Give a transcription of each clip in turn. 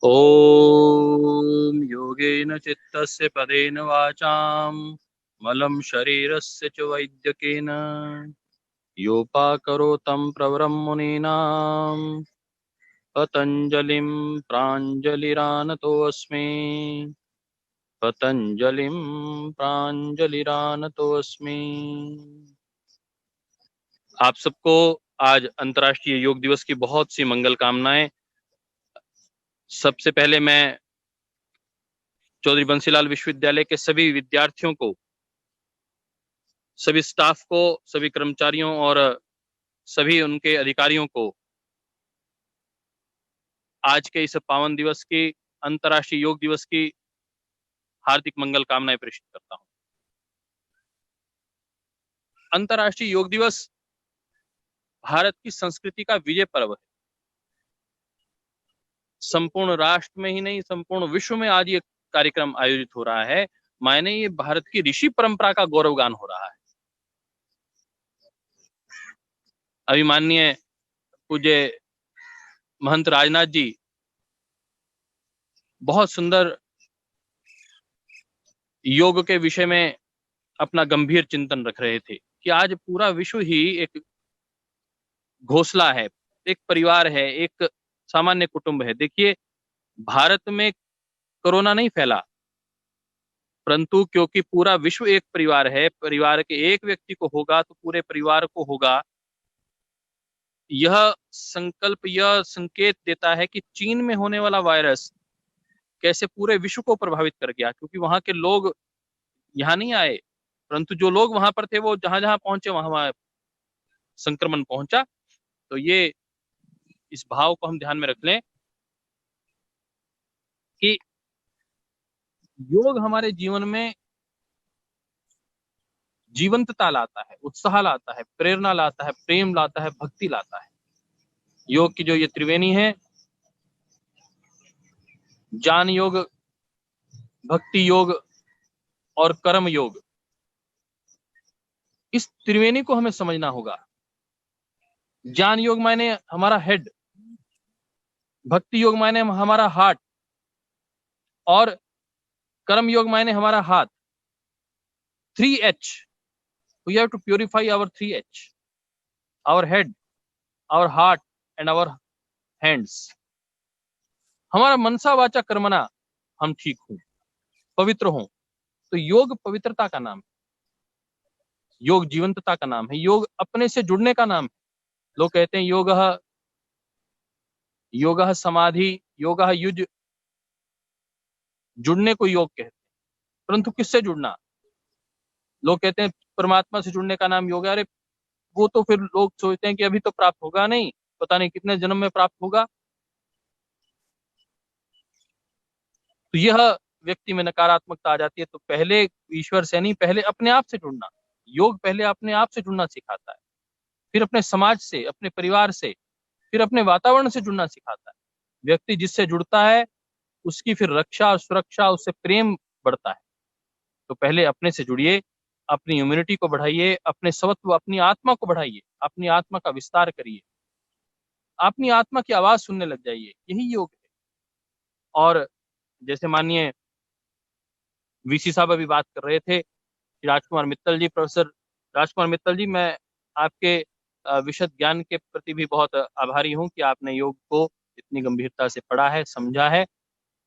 ॐ योगेन चित्तस्य पदेन वाचां मलं शरीरस्य च वैद्यकेन योपाकरोतं प्रवरं मुनीनां पतञ्जलिं प्राञ्जलिरानतोऽस्मि। पतञ्जलिं प्राञ्जलिरानतोऽस्मि। आप सबको आज अंतर्राष्ट्रीय योग दिवस की बहुत सी मंगल कामनाएं। सबसे पहले मैं चौधरी बंसीलाल विश्वविद्यालय के सभी विद्यार्थियों को, सभी स्टाफ को, सभी कर्मचारियों और सभी उनके अधिकारियों को आज के इस पावन दिवस की, अंतर्राष्ट्रीय योग दिवस की हार्दिक मंगल कामनाएं प्रेषित करता हूं। अंतर्राष्ट्रीय योग दिवस भारत की संस्कृति का विजय पर्व है। संपूर्ण राष्ट्र में ही नहीं, संपूर्ण विश्व में आज ये कार्यक्रम आयोजित हो रहा है। मायने ये भारत की ऋषि परंपरा का गौरवगान हो रहा है। अभी माननीय पूज्य महंत राजनाथ जी बहुत सुंदर योग के विषय में अपना गंभीर चिंतन रख रहे थे कि आज पूरा विश्व ही एक घोंसला है, एक परिवार है, एक सामान्य कुटुंब है। देखिए, भारत में कोरोना नहीं फैला, परंतु क्योंकि पूरा विश्व एक परिवार है, परिवार के एक व्यक्ति को होगा तो पूरे परिवार को होगा। यह संकल्प, यह संकेत देता है कि चीन में होने वाला वायरस कैसे पूरे विश्व को प्रभावित कर गया, क्योंकि वहां के लोग यहाँ नहीं आए, परंतु जो लोग वहां पर थे वो जहां जहां पहुंचे वहां संक्रमण पहुंचा। तो ये इस भाव को हम ध्यान में रख लें कि योग हमारे जीवन में जीवंतता लाता है, उत्साह लाता है, प्रेरणा लाता है, प्रेम लाता है, भक्ति लाता है। योग की जो ये त्रिवेणी है, ज्ञान योग, भक्ति योग और कर्म योग, इस त्रिवेणी को हमें समझना होगा। ज्ञान योग मायने हमारा हेड, भक्ति योग मायने हमारा हार्ट और कर्म योग मायने हमारा हाथ। 3H, we have to purify our 3H, our head, our heart and our hands. हमारा मनसा वाचा कर्मणा हम ठीक हों, पवित्र हों। तो योग पवित्रता का नाम है, योग जीवंतता का नाम है, योग अपने से जुड़ने का नाम है। लोग कहते हैं योगः समाधि, योगः युज, जुड़ने को योग कहते हैं, परंतु किससे जुड़ना? लोग कहते हैं परमात्मा से जुड़ने का नाम योग है। अरे वो तो फिर लोग सोचते हैं कि अभी तो प्राप्त होगा नहीं, पता नहीं कितने जन्म में प्राप्त होगा। तो यह व्यक्ति में नकारात्मकता आ जाती है। तो पहले ईश्वर से नहीं, पहले अपने आप से जुड़ना। योग पहले अपने आप से जुड़ना सिखाता है, फिर अपने समाज से, अपने परिवार से, फिर अपने वातावरण से जुड़ना सिखाता है। व्यक्ति जिससे जुड़ता है उसकी फिर रक्षा और सुरक्षा, उससे प्रेम बढ़ता है। तो पहले अपने से जुड़िए, अपनी इम्यूनिटी को बढ़ाइए, अपने स्वत्व, अपनी आत्मा को बढ़ाइए, अपनी आत्मा का विस्तार करिए, अपनी आत्मा की आवाज सुनने लग जाइए। यही योग है। और जैसे मानिए वीसी साहब अभी बात कर रहे थे, राजकुमार मित्तल जी, प्रोफेसर राजकुमार मित्तल जी, मैं आपके विशद ज्ञान के प्रति भी बहुत आभारी हूं कि आपने योग को इतनी गंभीरता से पढ़ा है, समझा है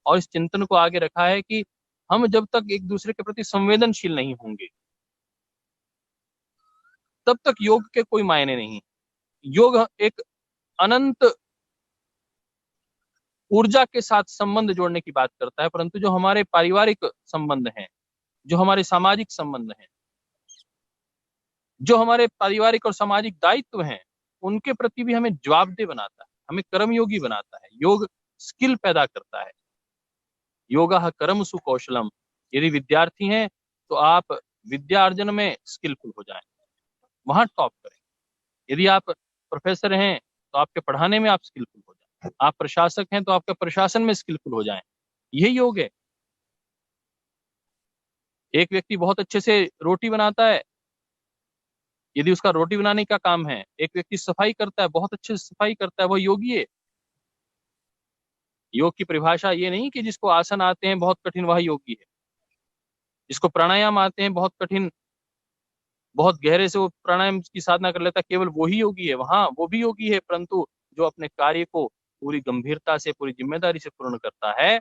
और इस चिंतन को आगे रखा है कि हम जब तक एक दूसरे के प्रति संवेदनशील नहीं होंगे तब तक योग के कोई मायने नहीं। योग एक अनंत ऊर्जा के साथ संबंध जोड़ने की बात करता है, परंतु जो हमारे पारिवारिक संबंध हैं, जो हमारे सामाजिक संबंध हैं, जो हमारे पारिवारिक और सामाजिक दायित्व हैं, उनके प्रति भी हमें जवाबदेह बनाता है, हमें कर्मयोगी बनाता है। योग स्किल पैदा करता है। योगः कर्मसु कौशलम। यदि विद्यार्थी हैं तो आप विद्यार्जन में स्किलफुल हो जाएं, वहां टॉप करें। यदि आप प्रोफेसर हैं तो आपके पढ़ाने में आप स्किलफुल हो जाएं, आप प्रशासक हैं तो आपके प्रशासन में स्किलफुल हो जाएं। यही योग है। एक व्यक्ति बहुत अच्छे से रोटी बनाता है, यदि उसका रोटी बनाने का काम है, एक व्यक्ति सफाई करता है, बहुत अच्छे से सफाई करता है, वह योगी है। योग की परिभाषा ये नहीं कि जिसको आसन आते हैं बहुत कठिन वह योगी है, जिसको प्राणायाम आते हैं बहुत कठिन, बहुत गहरे से वो प्राणायाम की साधना कर लेता है, केवल वो ही योगी है। वहां वो भी योगी है, परंतु जो अपने कार्य को पूरी गंभीरता से, पूरी जिम्मेदारी से पूर्ण करता है,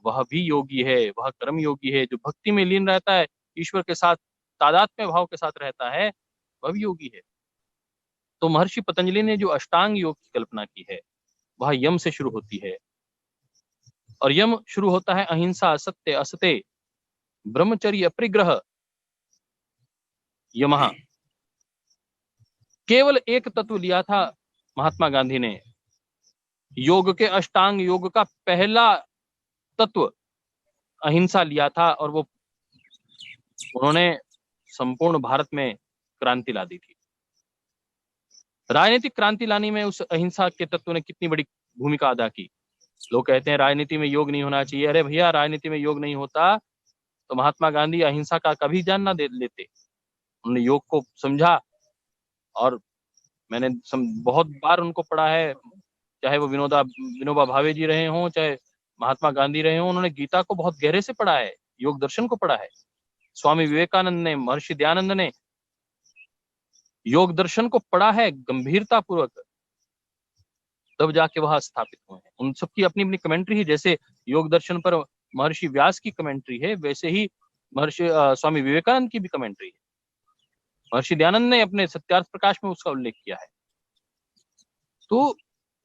वह भी योगी है, वह कर्म योगी है। जो भक्ति में लीन रहता है, ईश्वर के साथ तादात्म्य भाव के साथ रहता है, वह भी योगी है। तो महर्षि पतंजलि ने जो अष्टांग योग की कल्पना की है, वह यम से शुरू होती है। और यम शुरू होता है अहिंसा, सत्य, असत्य, ब्रह्मचर्य, अपरिग्रह, यमः। केवल एक तत्व लिया था महात्मा गांधी ने, योग के अष्टांग योग का पहला तत्व अहिंसा लिया था, और वो उन्होंने संपूर्ण भारत में क्रांति ला दी थी। राजनीतिक क्रांति लाने में उस अहिंसा के तत्व ने कितनी बड़ी भूमिका अदा की। लोग कहते हैं राजनीति में योग नहीं होना चाहिए। अरे भैया, राजनीति में योग नहीं होता तो महात्मा गांधी अहिंसा का कभी जान ना दे लेते। उन्होंने योग को समझा, और मैंने बहुत बार उनको पढ़ा है, चाहे वो विनोबा भावे जी रहे हों, चाहे महात्मा गांधी रहे हों, उन्होंने गीता को बहुत गहरे से पढ़ा है, योग दर्शन को पढ़ा है। स्वामी विवेकानंद ने, महर्षि दयानंद ने योग दर्शन को पढ़ा है गंभीरता पूर्वक, तब जाके वह स्थापित हुए हैं। उन सबकी अपनी अपनी कमेंट्री है। जैसे योग दर्शन पर महर्षि व्यास की कमेंट्री है, वैसे ही महर्षि स्वामी विवेकानंद की भी कमेंट्री है। महर्षि दयानंद ने अपने सत्यार्थ प्रकाश में उसका उल्लेख किया है। तो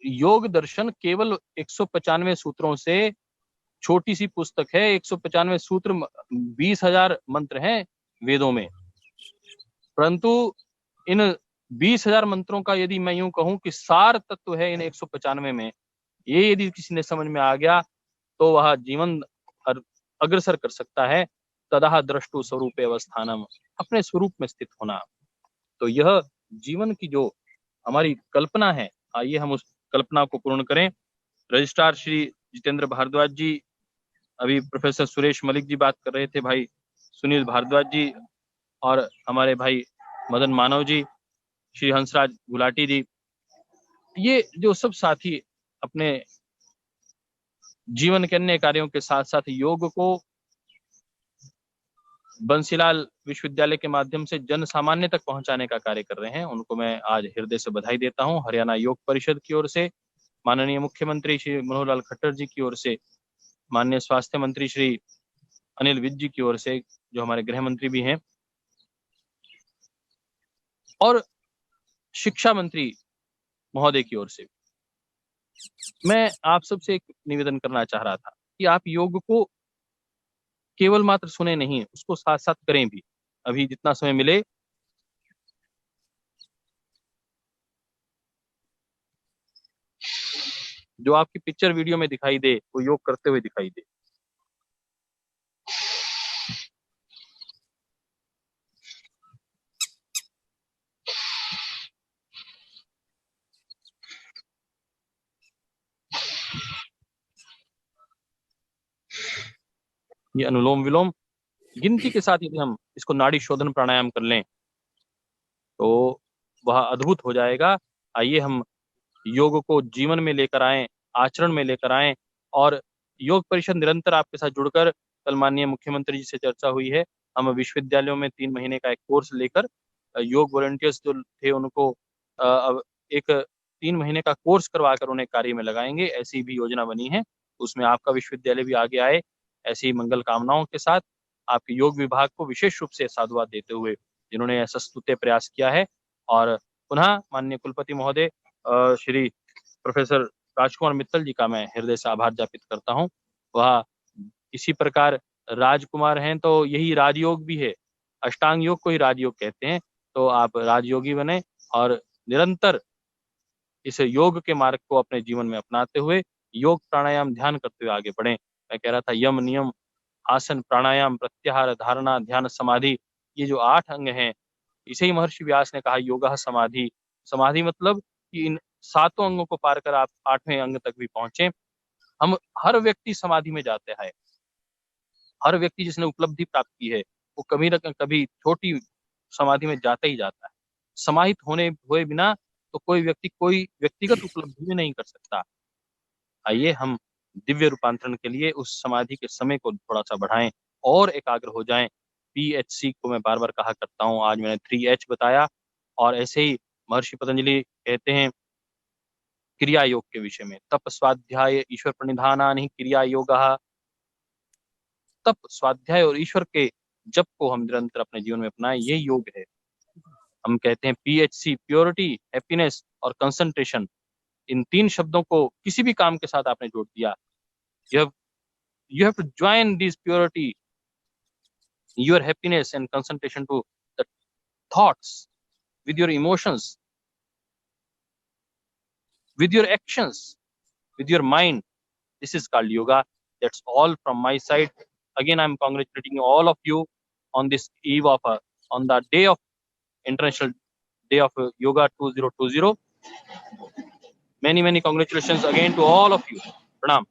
योग दर्शन केवल 195 सूत्रों से छोटी सी पुस्तक है। 195 सूत्र, 20,000 मंत्र हैं वेदों में, परंतु इन 20,000 मंत्रों का यदि मैं यूं कहूं कि सार तत्व है इन 195 में, ये यदि किसी ने समझ में आ गया तो वह जीवन अग्रसर कर सकता है। तदा द्रष्टु स्वरूप अवस्थानम, अपने स्वरूप में स्थित होना। तो यह जीवन की जो हमारी कल्पना है, आइए हम उस कल्पना को पूर्ण करें। रजिस्ट्रार श्री जितेंद्र भारद्वाज जी, अभी प्रोफेसर सुरेश मलिक जी बात कर रहे थे, भाई सुनील भारद्वाज जी, और हमारे भाई मदन मानव जी, श्री हंसराज गुलाटी जी, ये जो सब साथी अपने जीवन के अन्य कार्यों के साथ साथ योग को बंसीलाल विश्वविद्यालय के माध्यम से जन सामान्य तक पहुंचाने का कार्य कर रहे हैं, उनको मैं आज हृदय से बधाई देता हूं। हरियाणा योग परिषद की ओर से, माननीय मुख्यमंत्री श्री मनोहर लाल खट्टर जी की ओर से, माननीय स्वास्थ्य मंत्री श्री अनिल विज जी की ओर से, जो हमारे गृह मंत्री भी हैं, और शिक्षा मंत्री महोदय की ओर से, मैं आप सबसे एक निवेदन करना चाह रहा था कि आप योग को केवल मात्र सुने नहीं, उसको साथ साथ करें भी। अभी जितना समय मिले, जो आपकी पिक्चर वीडियो में दिखाई दे वो योग करते हुए दिखाई दे। ये अनुलोम विलोम गिनती के साथ यदि हम इसको नाड़ी शोधन प्राणायाम कर लें तो वह अद्भुत हो जाएगा। आइए हम योग को जीवन में लेकर आएं, आचरण में लेकर आएं। और योग परिषद निरंतर आपके साथ जुड़कर, कल माननीय मुख्यमंत्री जी से चर्चा हुई है, हम विश्वविद्यालयों में 3 महीने का एक कोर्स लेकर योग वॉलंटियर्स जो थे उनको अब एक 3 महीने का कोर्स करवाकर उन्हें कार्य में लगाएंगे। ऐसी भी योजना बनी है, उसमें आपका विश्वविद्यालय भी आगे आए। ऐसी मंगल कामनाओं के साथ आपके योग विभाग को विशेष रूप से साधुवाद देते हुए, जिन्होंने ऐसा स्तुत्य प्रयास किया है। और पुनः माननीय कुलपति महोदय श्री प्रोफेसर राजकुमार मित्तल जी का मैं हृदय से आभार ज्ञापित करता हूँ। वह इसी प्रकार राजकुमार हैं तो यही राजयोग भी है, अष्टांग योग को ही राजयोग कहते हैं। तो आप राजयोगी बने और निरंतर इस योग के मार्ग को अपने जीवन में अपनाते हुए योग प्राणायाम ध्यान करते हुए आगे बढ़ें। मैं कह रहा था यम, नियम, आसन, प्राणायाम, प्रत्याहार, धारणा, ध्यान, समाधि, ये जो 8 अंग हैं, इसे ही महर्षि व्यास ने कहा योगः समाधि। समाधि मतलब कि इन 7 अंगों को पार कर आप 8वें अंग तक भी पहुंचे। हम हर व्यक्ति समाधि में जाते हैं, हर व्यक्ति जिसने उपलब्धि प्राप्त की है वो कभी न कभी छोटी समाधि में जाता ही जाता है। समाहित होने हुए बिना तो कोई व्यक्ति कोई व्यक्तिगत उपलब्धि भी नहीं कर सकता। आइए हम दिव्य रूपांतरण के लिए उस समाधि के समय को थोड़ा सा बढ़ाएं और एकाग्र हो जाएं। PHC को मैं बार बार कहा करता हूं, आज मैंने 3H बताया। और ऐसे ही महर्षि पतंजलि कहते हैं क्रिया योग के विषय में, तप स्वाध्याय ईश्वर प्रणिधानानि क्रिया योगः। तप स्वाध्याय और ईश्वर के जप को हम निरंतर अपने जीवन में अपनाएं, ये योग है। हम कहते हैं PHC, प्योरिटी, हैप्पीनेस और कंसंट्रेशन, इन 3 शब्दों को किसी भी काम के साथ आपने जोड़ दिया, you have to join these purity, your happiness and concentration to the thoughts, with your emotions, with your actions, with your mind. This is called yoga. That's all from my side. Again, I'm congratulating all of you on this eve of on the day of International Day of Yoga 2020. Many congratulations again to all of you. Pranam.